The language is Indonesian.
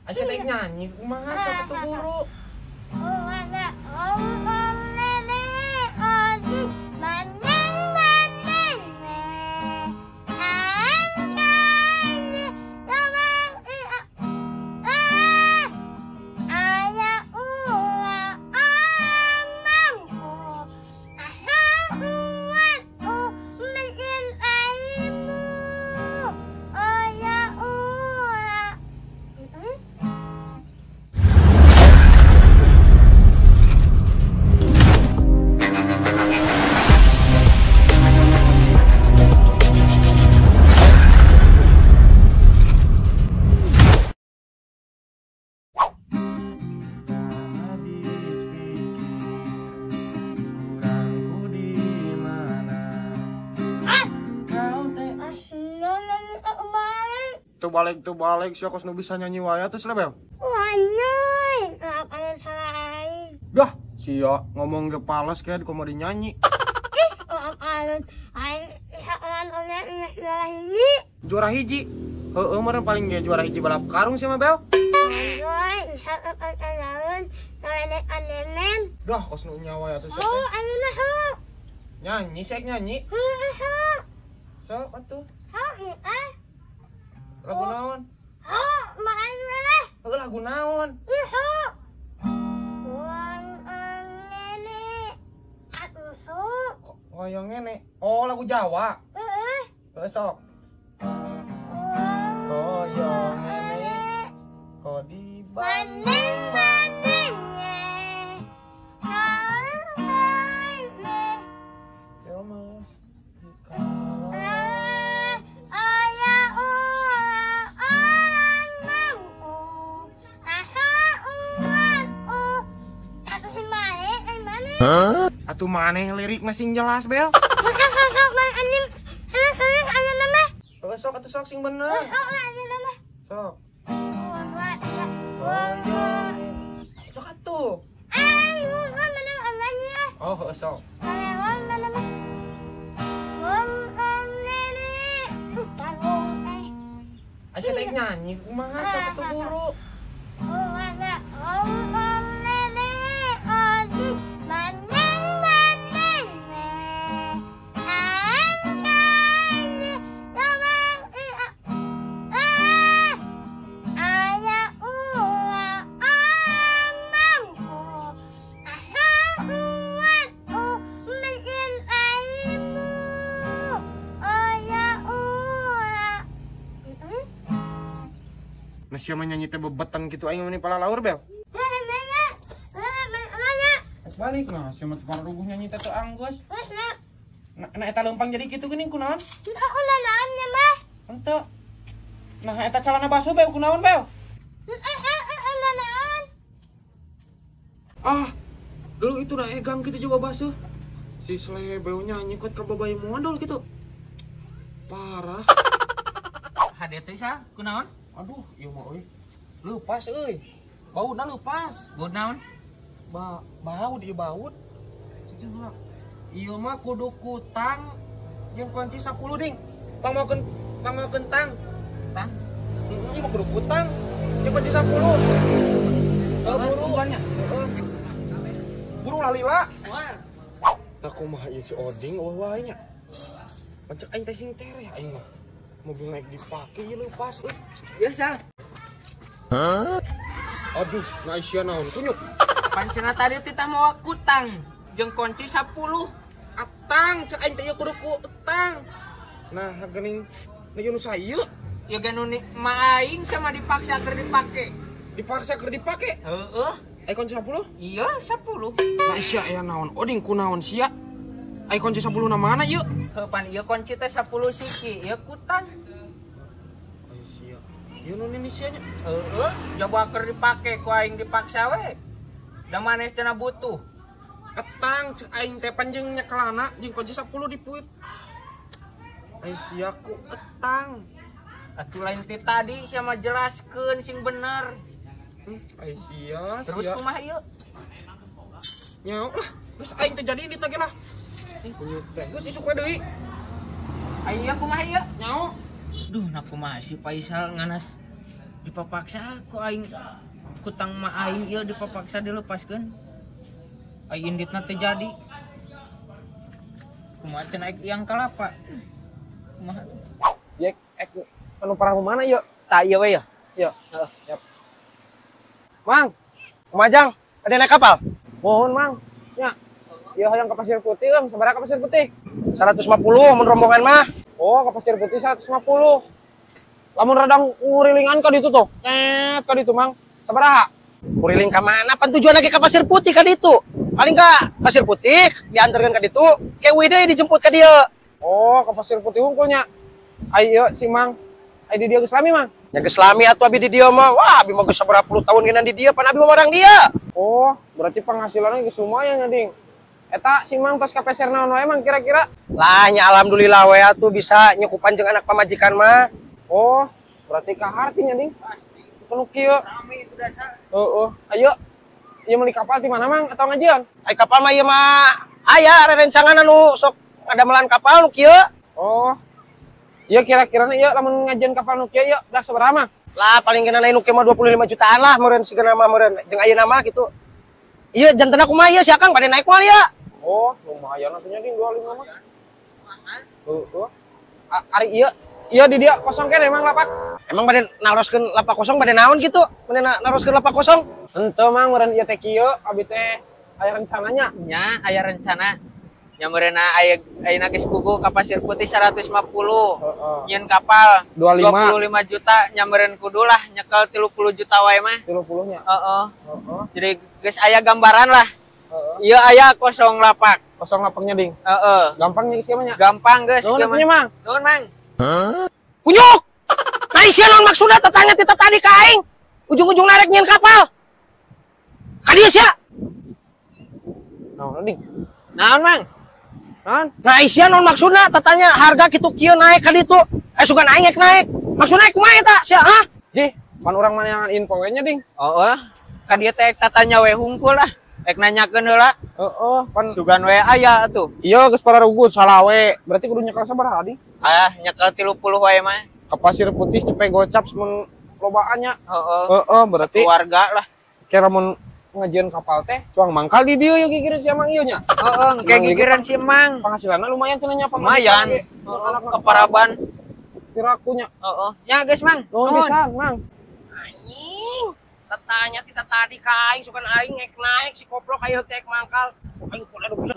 Asyik teh nyanyi kumaha sok atuh guru. Tuh balik siapa nu bisa nyanyi waya tuh lebel. Wanyoy, apa salah aing? Dah, sia ngomong ke pales kayak di komedi nyanyi. Aing Juara hiji. Heeh, meureun paling ge juara hiji balap karung sih mah bel. Wanyoy, bisa alun anemen. Dah, kos nu nyawa ya tuh. Oh, ayeuna sok. Nyanyi, sek nyanyi. Heuh, sok. Sok atuh. Sok ieu. Lagu naon? Oh, main mana? Heuh, lagu naon? Isu. Wan ngene. Atusu. Wayang ngene. Oh, lagu Jawa. Heeh. Heuh, sok. Wan Koyong ngene. Ko di banding bandingnya. Ya mah. Atuh maneh lirik masing jelas bel. Sok main anim. Serius aya nama. Heuh, sok atuh sok sing bener. Sok aya nama. Sok. Wan Sok atuh. ay, wan mana amanya. Oh, heuh, sok. Wan mana mah. Wan ngene. Tanggung Asyik teh nyanyi kumaha sok atuh guru. Masih menyanyi teh bebeteng gitu aing meni pala laur bel. Balik nah, siapa tukang ruguh nyanyi teh teu anggus. Nah eta leumpang jadi kitu geuning kunaon? Ulah mah. Henteu. Nah eta calana baso bel kunaon bel? Ah, dulu itu dah egang gitu coba baso. Si Slebeu nyanyi kot ka babay modal gitu. Parah. Hade teh sa kunaon? Aduh, ieu mah euy. Leupas euy. Bautna leupas. Baut naon? Baut ieu baut. Cicing heula. Ieu mah kudu kutang jeung kunci 10 ding. Pangmokeun tang. Tang. Ieu mah kudu kutang jeung kunci 10. Bukannya. Buru lalila. Wah. Nah kumaha ieu si Oding eueuh wae nya. Pancek aing teh sing tereh aing mah. Mobil naik dipake ieu leupas euy. Ya sal. Aduh, na sia naon kunyuk. Pancena tadi teh mau kutang jeung kunci 10. Atang cek aing teh ieu kudu kutang. Nah, geuning nu saeu Ya ganu ni ma aing sama dipaksa keur dipake. dipaksa keur dipake. Heeh. Ai kunci 10? Iya 10. Nah sia aya naon? Oding kunaon sia? Ai kunci 10 na mana ieu? Heuh pan ieu kunci teh 10 siki, ieu kutang. Ai sia. Ieu nu ini sia nya. Heeh, coba keur dipake ku aing dipaksa we. Da manes cenah butuh. Ketang cek aing teh panjang nyekelana jeung kunci 10 dipuit. Ai sia ku ketang. Atuh lain ti tadi sama jelaskeun sing bener. Ai sia. Terus kumaha ieu? Nyaho lah. Geus aing teh jadi di teh lah. Kunyuk teh. Geus isuk we deui. Aya kumaha ieu? Nyaho. Duh, nah kumaha si Faisal nganas dipapaksa ku aing kutang ma aing ieu dipapaksa dilepaskeun. Ai inditna teu jadi. Kumaha cenah yang kalapa. Kumaha? Yek anu parah mana yuk? Tah ieu we ya. Yuk. Heeh, yap. Mang, Kumajang, ada naik kapal? Mohon, Mang. Ya. Iya hayang ke Pasir Putih, sabaraha ka Pasir Putih? 150 mun rombongan mah. Oh, ke Pasir Putih 150. Lamun radang ngurilingan ka ditu tuh. Ka ditu, Mang. Sabaraha? Nguriling ka mana? Pan tujuan lagi ke Pasir Putih ka ditu. Paling ka Pasir Putih diantarkeun ka ditu, kewe deui dijemput ka dieu. Oh, ke Pasir Putih hungkulnya. Ai ieu si Mang. Ai di dieu geus lami, Mang. Ya geus lami atuh abi di dieu mah. Wah, abi mah geus saberapa puluh tahun geunan di dieu, pan abi mah orang dia. Oh, berarti penghasilannya geus lumayan ya, Ding. Eta si Mang tos kapeser naon wae Mang kira-kira? Lah nya alhamdulillah we atuh bisa nyukupan jeung anak pamajikan mah. Oh, berarti kaharti nya, Ding. Penuh kieu. Rame udah sa. Heeh. Ayo. Ieu meuli kapal di mana, Mang? Atau ngajian? Ai kapal mah ieu mah aya rerencangan anu sok ngadamelan kapal nu kieu. Oh. Iya kira-kira ieu lamun ngajian kapal nu kieu ieu dak sabaraha, Mang? Lah paling gena nu kieu mah 25 jutaan lah meureun sigeuna mah meureun jeung ayeuna mah kitu. Ieu jantenna kumaha ieu si Akang bade naik moal ya? Oh, lumayan atunya Ding 25 mah. Heeh. Ari ieu di dia kosong keneh Mang lapak. Emang bade naroskeun lapak kosong bade naon kitu? Bade naroskeun lapak kosong? Henteu Mang meureun ieu teh kieu abi teh aya rencananya. Nya aya rencana. Nya meureunna ayeuna geus puguh ka Pasir Putih 150. Nyieun kapal 25 juta nya meureun kudulah nyekel 30 juta wae mah. 30 nya. Heeh. Jadi geus aya gambaran lah. Ieu aya kosong lapak. Kosong lapaknya Ding. Heeh. Gampang nya geus mah nya. Gampang geus. Nuhun atuh nya Mang. Nuhun Mang. Kunyuk! Nah isia naon maksudna tetanya tita tadi ka aing? Ujung-ujung narek nyieun kapal. Ka dieu sia. Naon Ding? Naon Mang? Naon? Nah isia naon maksudna tetanya harga kitu kieu naik ka ditu. Sugan aing naik. Maksudna kumaha eta sia? Hah? Ji, pan urang manyangan info we nya Ding. Heeh. Ka dieu teh tatanya we hungkul lah. Rek nanyakeun heula. Heeh, pan Sugan we aya atuh. ieu geus pararugus salah we. Berarti kudu nyekel sabaraha Ding? Nyekel 30 wae mah. Ka Pasir Putih cepet gocap mun lobaannya. Heeh. Heeh, berarti Keluarga lah. kira mun ngajian kapal teh cuang mangkal di dieu yeuh gigireun si Mang ieu nya. Heeh, kayak gigiran si Mang. Penghasilanna lumayan cenah nya Lumayan. Keparaban. Pirakunya. Heeh. Ya guys Mang. Nuhun Nuhun. pisan, Mang. Anjing, tetanya kita tadi ka aing sugan aing naik si koplok aya teh mangkal. Aing pula bisa.